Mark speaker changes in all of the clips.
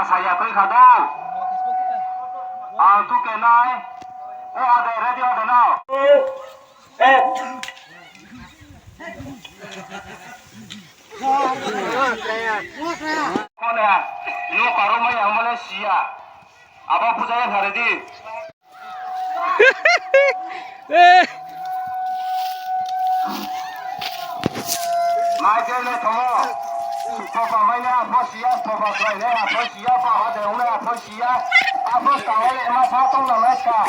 Speaker 1: saya kau kadang. Tu kenai. Ada ready ada now. Mana? Lu karo mai yang Malaysia. Apa pujanya hari di? Mai jene tomo. Papa mai na apa sia, papa trai na apa sia, papa ada una apa sia. Apa kawale emas satu nama ska.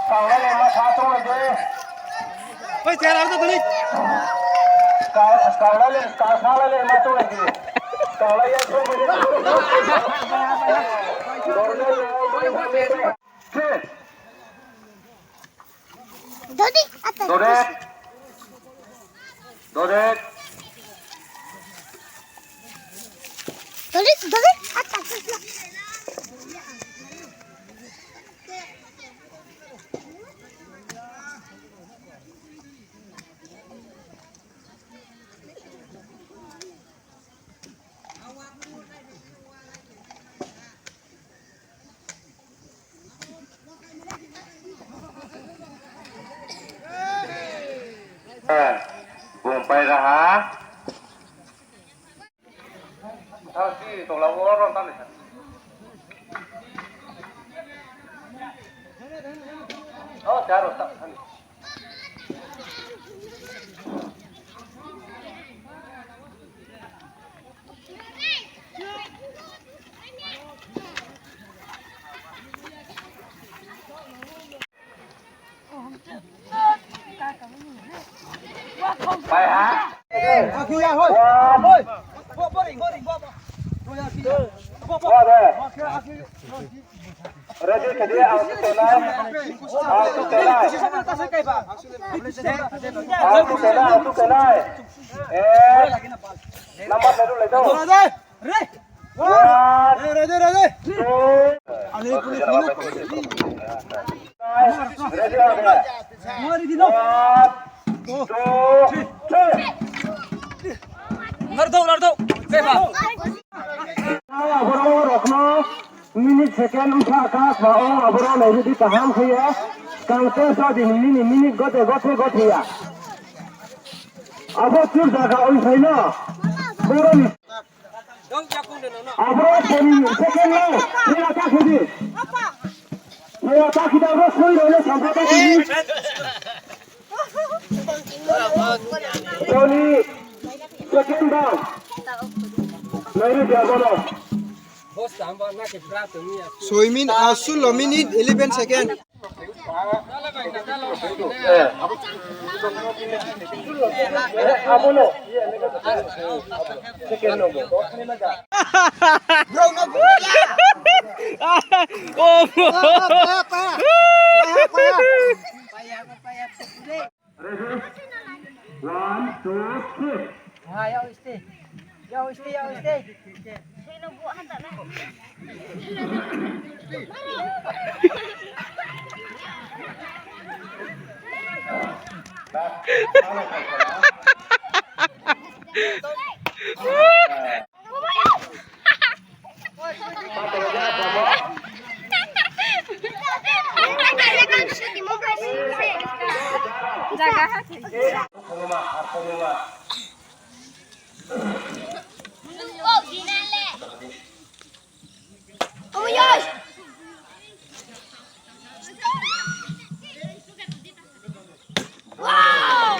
Speaker 1: Kawale emas satu aja.
Speaker 2: Oi, cara apa tadi?
Speaker 1: Kawale emas satu lagi. Kawale yang tu
Speaker 3: Dodi, atas.
Speaker 1: Dodek.
Speaker 3: Dodi, atas.
Speaker 1: Bumpay ra ha. Thao chi tổ lòng nó tan này. Cha rồi tao. Bay hả?
Speaker 2: Khi ra thôi. Thôi. Bỏ đi.
Speaker 1: Ready ke dia auto telai. Auto telai. Nomor baru le do.
Speaker 2: Ready. Ani pulis ni.
Speaker 1: Ready ada.
Speaker 2: Mari di no.
Speaker 1: 1 2 3.
Speaker 2: Lardau. Beba.
Speaker 1: Abro rokno minit second uठा आकाश भाओ abro नहीं दी तहाम खिया कांते सा दिन minit गते या अब चुर जगह ओइ छैन बरो नि
Speaker 2: Dong jakung de no.
Speaker 1: abro second लो ये आका खिदि ये आका खिदा रो सोइ रहले सम्पदा खिदि Tony second down नहीं जा बोलो
Speaker 2: Bos tambah nak ke berapa ni?
Speaker 4: Soimin asul lo minute 11 second.
Speaker 1: Abono second no
Speaker 4: Bro no bola.
Speaker 2: Oh.
Speaker 1: Ready 1 2 3
Speaker 2: Yo stay.
Speaker 3: Sino buat hantar nak? Jaga hati. Oh, ginale. Oh my gosh. Wow.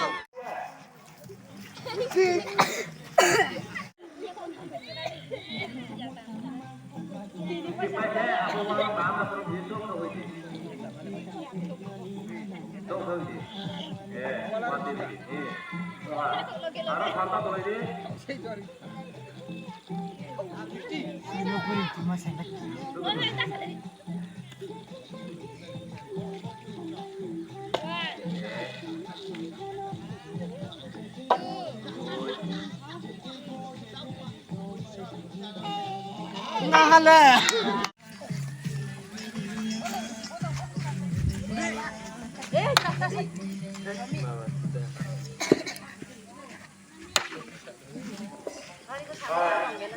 Speaker 4: Nahala.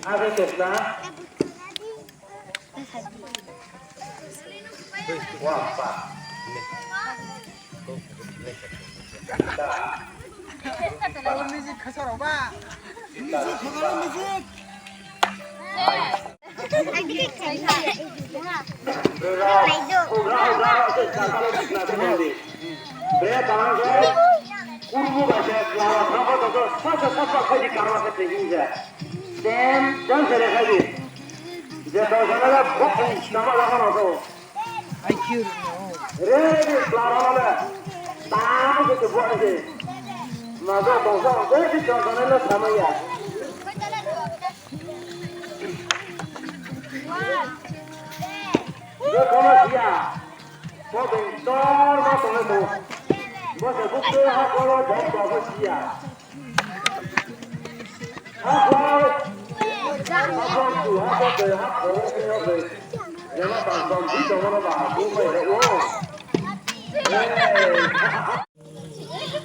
Speaker 1: Ada kesna 哇塞！
Speaker 4: music khasar ba. Music. IQ.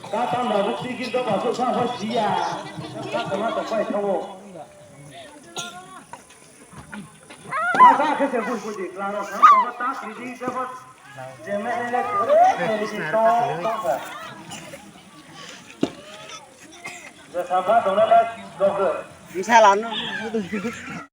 Speaker 1: 他当老子最近都把这上河西呀，他他妈的快抽我！他啥可是不不的，拉到他怎么打弟弟这不，这没那个这是刀，这他妈懂了那个。
Speaker 4: Bisa lah no.